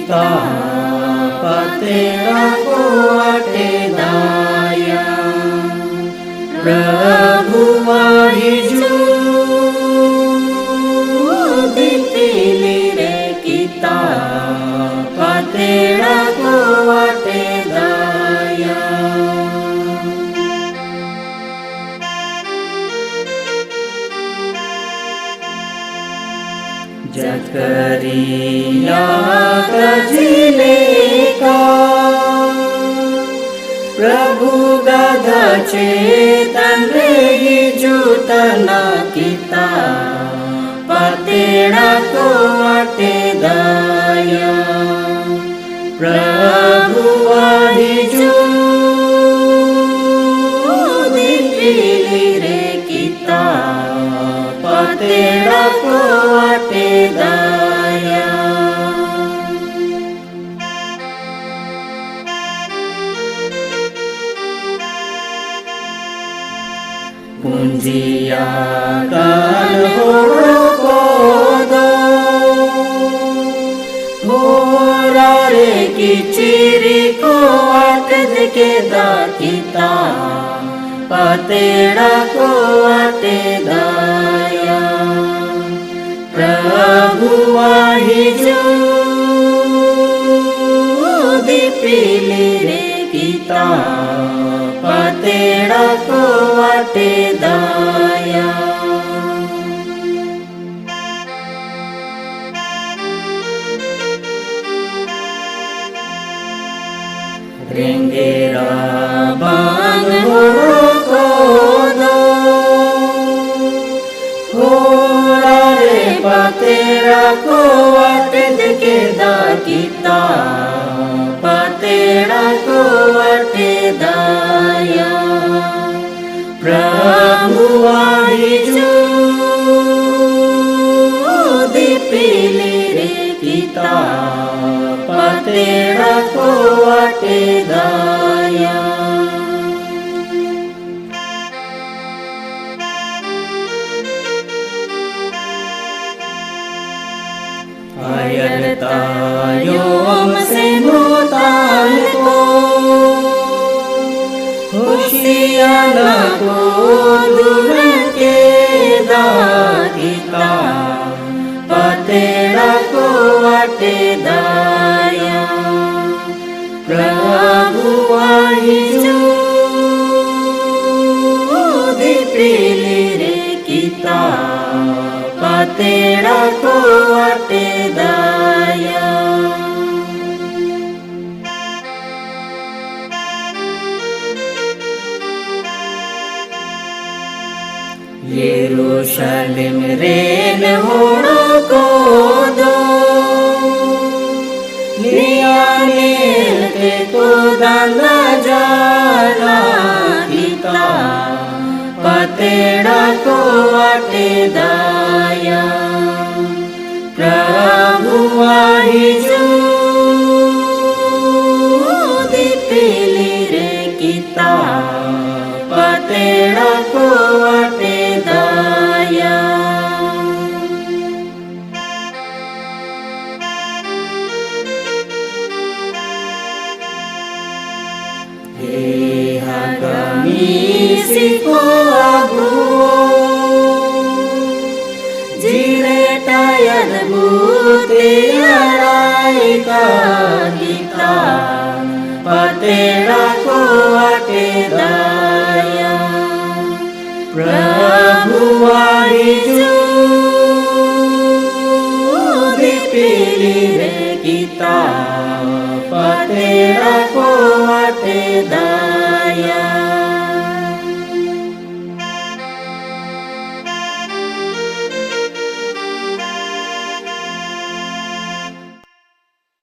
kita patera ko ate daya Prabu Wahiju dipilih re kita patera ko ate daya Jakaria kajileka Prabu Gada Cetan Regi Jutana kita Patera ko ate daya Prabu Wahiju dipilih re kita Patera ko ate daya Punjiakan horokodo Horare kiciri ko ate keda kita Patera ko ate daya Prabu Wahiju dipilih re kita Patera ko ate daya Ringira bang horokodo Horare patera ko ate keda kita Patera ko ate daya Prabu Wahiju dipilih re kita Patera ko ate daya Ayat tayom senutan ko Hoshiana ko duran keda kita Patera ko ate daya Prabu Wahiju dipilih re kita Patera ko ate daya Yerusalem ren horokodo Lianil te kodana jana kita Patera ko ate daya Prabu Wahiju dipilih re kita Patera ko ate daya Heha kami siko abu Jiretayan mutiarai ka kita Patera ko ate daya Prabu Wahiju dipilih re kita Patera ko ate daya